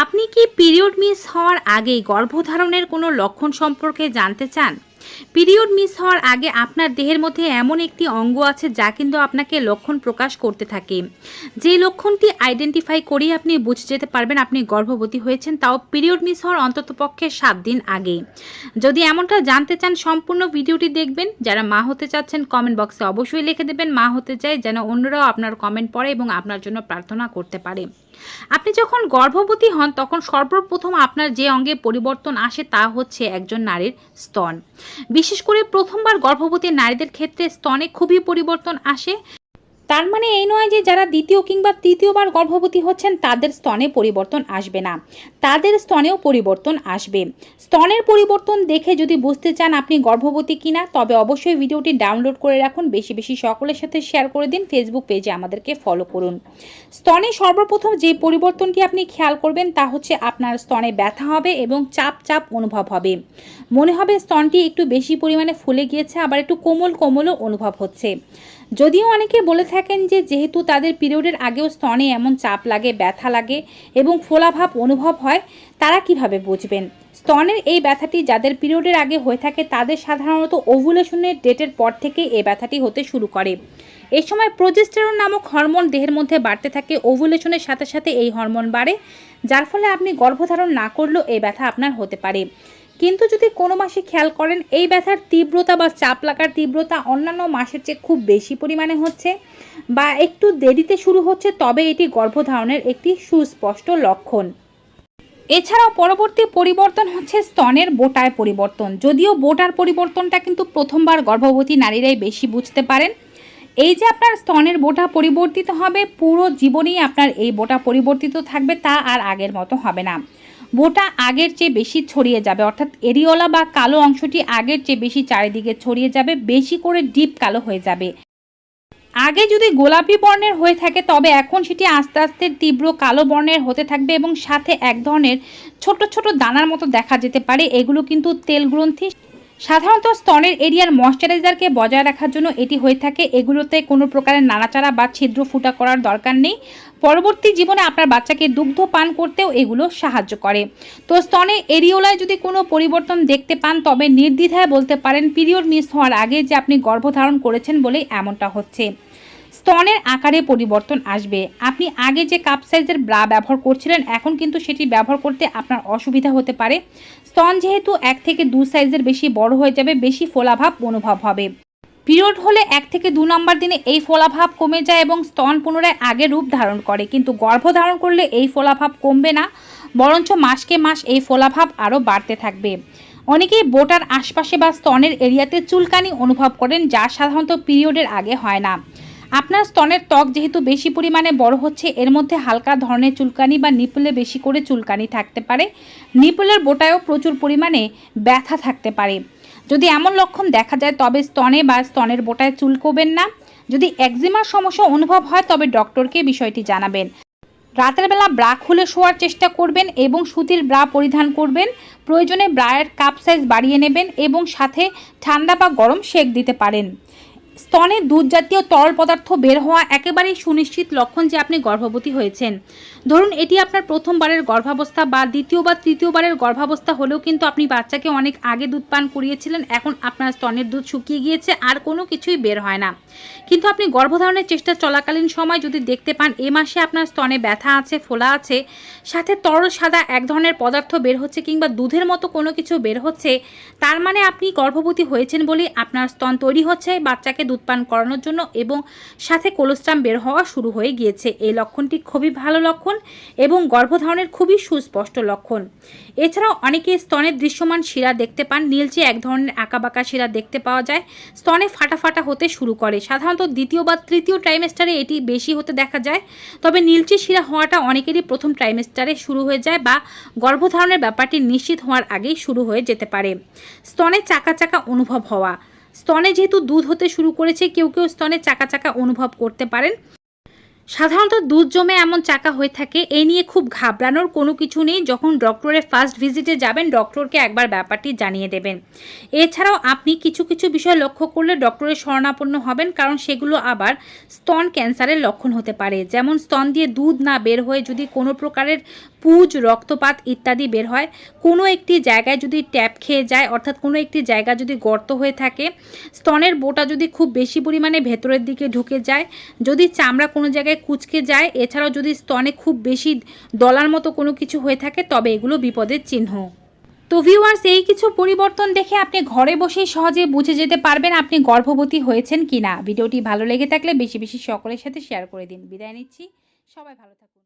আপনি কি period miss হওয়ার আগেই গর্ভধারণের কোনো লক্ষণ সম্পর্কে জানতে চান? পিরিয়ড মিস হওয়ার আগে আপনার দেহের মধ্যে এমন একটি অঙ্গ আছে যা কিন্তু আপনাকে লক্ষণ প্রকাশ করতে থাকে। যে লক্ষণটি আইডেন্টিফাই করেই আপনি বুঝে যেতে পারবেন আপনি গর্ভবতী হয়েছেন, তাও পিরিয়ড মিস হওয়ার অন্ততপক্ষে 7 দিন আগে। যদি এমনটা জানতে চান সম্পূর্ণ ভিডিওটি দেখবেন। যারা মা হতে চাচ্ছেন কমেন্ট বক্সে অবশ্যই লিখে দেবেন মা হতে চাই, যেন অন্যরাও আপনার কমেন্ট পড়ে এবং আপনার জন্য প্রার্থনা করতে পারে। আপনি যখন গর্ভবতী হন তখন সর্বপ্রথম আপনার যে অঙ্গে পরিবর্তন আসে তা হচ্ছে একজন নারীর স্তন। বিশেষ করে প্রথমবার গর্ভবতী নারীদের ক্ষেত্রে স্তনে খুবই পরিবর্তন আসে। তার মানে এই নয় যে যারা দ্বিতীয় কিংবা তৃতীয়বার গর্ভবতী হচ্ছেন তাদের স্তনে পরিবর্তন আসবে না, তাদের স্তনেও পরিবর্তন আসবে। স্তনের পরিবর্তন দেখে যদি বুঝতে চান আপনি গর্ভবতী কিনা, তবে অবশ্যই ভিডিওটি ডাউনলোড করে রাখুন, বেশি বেশি সকলের সাথে শেয়ার করে দিন, ফেসবুক পেজে আমাদেরকে ফলো করুন। স্তনে সর্বপ্রথম যে পরিবর্তনটি আপনি খেয়াল করবেন তা হচ্ছে আপনার স্তনে ব্যথা হবে এবং চাপ চাপ অনুভব হবে। মনে হবে স্তনটি একটু বেশি পরিমাণে ফুলে গিয়েছে, আবার একটু কোমল কোমলও অনুভব হচ্ছে। যদিও অনেকে বলে থাকেন যে যেহেতু তাদের পিরিয়ডের আগেও স্তনে এমন চাপ লাগে, ব্যথা লাগে এবং ফোলাভাব অনুভব হয়, তারা কিভাবে বুঝবেন? স্তনের এই ব্যথাটি যাদের পিরিয়ডের আগে হয়ে থাকে তাদের সাধারণত ওভুলেশনের ডেটের পর থেকে এই ব্যথাটি হতে শুরু করে। এই সময় প্রোজেস্টেরন নামক হরমোন দেহের মধ্যে বাড়তে থাকে। ওভুলেশনের সাথে সাথে এই হরমোন বাড়ে, যার ফলে আপনি গর্ভধারণ না করলেও এই ব্যথা আপনার হতে পারে। কিন্তু যদি কোনো মাসে খেয়াল করেন এই ব্যথার তীব্রতা বা চাপ লাগার তীব্রতা অন্যান্য মাসের চেয়ে খুব বেশি পরিমাণে হচ্ছে বা একটু দেরিতে শুরু হচ্ছে, তবে এটি গর্ভধারণের একটি সুস্পষ্ট লক্ষণ। এছাড়াও পরবর্তী পরিবর্তন হচ্ছে স্তনের বোটায় পরিবর্তন। যদিও বোটার পরিবর্তনটা কিন্তু প্রথমবার গর্ভবতী নারীরাই বেশি বুঝতে পারেন। এই যে আপনার স্তনের বোটা পরিবর্তিত হবে, পুরো জীবনেই আপনার এই বোটা পরিবর্তিত থাকবে, তা আর আগের মতো হবে না। বোটা আগের চেয়ে বেশি ছড়িয়ে যাবে, অর্থাৎ এরিওলা বা কালো অংশটি আগের চেয়ে বেশি চারিদিকে ছড়িয়ে যাবে, বেশি করে ডিপ কালো হয়ে যাবে। আগে যদি গোলাপি বর্ণের হয়ে থাকে তবে এখন সেটি আস্তে আস্তে তীব্র কালো বর্ণের হতে থাকবে এবং সাথে এক ধরনের ছোট ছোট দানার মতো দেখা যেতে পারে। এগুলো কিন্তু তেল গ্রন্থি। সাধারণত স্তনের এরিয়ার ময়শ্চারাইজারকে বজায় রাখার জন্য এটি হয়ে থাকে। এগুলোতে কোনো প্রকারের নাড়াচাড়া বা ছিদ্র ফুটা করার দরকার নেই। পরবর্তী জীবনে আপনার বাচ্চাকে দুগ্ধ পান করতেও এগুলো সাহায্য করে। তো স্তনে এরিওলায় যদি কোনো পরিবর্তন দেখতে পান তবে নির্দ্বিধায় বলতে পারেন পিরিয়ড মিস হওয়ার আগে যে আপনি গর্ভধারণ করেছেন বলেই এমনটা হচ্ছে। স্তনের আকারে পরিবর্তন আসবে। আপনি আগে যে কাপ সাইজের ব্রা ব্যবহার করছিলেন এখন কিন্তু সেটি ব্যবহার করতে আপনার অসুবিধা হতে পারে। স্তন যেহেতু 1 থেকে 2 সাইজের বেশি বড় হয়ে যাবে, বেশি ফোলাভাব অনুভব হবে। পিরিয়ড হলে 1 থেকে 2 নম্বর দিনে এই ফোলাভাব কমে যায় এবং স্তন পুনরায় আগের রূপ ধারণ করে। কিন্তু গর্ভধারণ করলে এই ফোলাভাব কমবে না, বরঞ্চ মাসকে মাস এই ফোলাভাব আরও বাড়তে থাকবে। অনেকেই বোটার আশপাশে বা স্তনের এরিয়াতে চুলকানি অনুভব করেন, যা সাধারণত পিরিয়ডের আগে হয় না। আপনার স্তনের ত্বক যেহেতু বেশি পরিমাণে বড় হচ্ছে, এর মধ্যে হালকা ধরনের চুলকানি বা নিপলে বেশি করে চুলকানি থাকতে পারে। নিপলের বোটায়ও প্রচুর পরিমাণে ব্যথা থাকতে পারে। যদি এমন লক্ষণ দেখা যায় তবে স্তনে বা স্তনের বোটায় চুলকোবেন না। যদি একজিমার সমস্যা অনুভব হয় তবে ডক্টরকে বিষয়টি জানাবেন। রাতের বেলা ব্রা খুলে শোয়ার চেষ্টা করবেন এবং সুতির ব্রা পরিধান করবেন। প্রয়োজনে ব্রায়ের কাপ সাইজ বাড়িয়ে নেবেন এবং সাথে ঠান্ডা বা গরম সেক দিতে পারেন। স্তনে দুধ জাতীয় তরল পদার্থ বের হওয়া একেবারেই সুনিশ্চিত লক্ষণ যে আপনি গর্ভবতী হয়েছেন। ধরুন এটি আপনার প্রথমবারের গর্ভাবস্থা বা দ্বিতীয় বা তৃতীয়বারের গর্ভাবস্থা হলেও কিন্তু আপনি বাচ্চাকে অনেক আগে দুধ পান করিয়েছিলেন, এখন আপনার স্তনের দুধ শুকিয়ে গিয়েছে, আর কোনো কিছুই বের হয় না। কিন্তু আপনি গর্ভধারণের চেষ্টা চলাকালীন সময় যদি দেখতে পান এ মাসে আপনার স্তনে ব্যথা আছে, ফোলা আছে, সাথে তরল সাদা এক ধরনের পদার্থ বের হচ্ছে কিংবা দুধের মতো কোনো কিছু বের হচ্ছে, তার মানে আপনি গর্ভবতী হয়েছেন বলেই আপনার স্তন তৈরি হচ্ছে বাচ্চাকে দুধ পান করানোর জন্য এবং সাথে কোলোস্টাম বের হওয়া শুরু হয়ে গিয়েছে। এই লক্ষণটি খুবই ভালো লক্ষণ এবং গর্ভধারণের খুবই সুস্পষ্ট লক্ষণ। এছাড়াও অনেকে স্তনের দৃশ্যমান শিরা দেখতে পান, নীলচে এক ধরনের আঁকাবাঁকা শিরা দেখতে পাওয়া যায়। স্তনে ফাটা ফাটা হতে শুরু করে, সাধারণত দ্বিতীয় বা তৃতীয় ট্রাইমেস্টারে এটি বেশি হতে দেখা যায়। তবে নীলচে শিরা হওয়াটা অনেকেরই প্রথম ট্রাইমেস্টারে শুরু হয়ে যায় বা গর্ভধারণের ব্যাপারটি নিশ্চিত হওয়ার আগেই শুরু হয়ে যেতে পারে। স্তনে চাকা চাকা অনুভব হওয়া, স্তনে যেহেতু দুধ হতে শুরু করেছে কেউ কেউ স্তনে চাকা চাকা অনুভব করতে পারেন। সাধারণত দুধ জমে এমন চাকা হয়ে থাকে, এ নিয়ে খুব ঘাবড়ানোর কোনো কিছু নেই। যখন ডক্টরের ফার্স্ট ভিজিটে যাবেন ডক্টরকে একবার ব্যাপারটি জানিয়ে দেবেন। এছাড়াও আপনি কিছু কিছু বিষয় লক্ষ্য করলে ডক্টরের শরণাপন্ন হবেন, কারণ সেগুলো আবার স্তন ক্যান্সারের লক্ষণ হতে পারে। যেমন স্তন দিয়ে দুধ না বের হয়ে যদি কোনো প্রকারের পুজ, রক্তপাত ইত্যাদি বের হয়, কোনো একটি জায়গায় যদি ট্যাপ খেয়ে যায়, অর্থাৎ কোনো একটি জায়গা যদি গর্ত হয়ে থাকে, স্তনের বোটা যদি খুব বেশি পরিমাণে ভেতরের দিকে ঢুকে যায়, যদি চামড়া কোনো জায়গায় কুঁচকে যায়, এছাড়াও যদি স্তনে খুব বেশি দলার মতো কোনো কিছু হয়ে থাকে, তবে এগুলো বিপদের চিহ্ন। তো ভিউয়ার্স, এই কিছু পরিবর্তন দেখে আপনি ঘরে বসেই সহজে বুঝে যেতে পারবেন আপনি গর্ভবতী হয়েছেন কিনা। ভিডিওটি ভালো লেগে থাকলে বেশি বেশি সকলের সাথে শেয়ার করে দিন। বিদায় নিচ্ছি, সবাই ভালো থাকুন।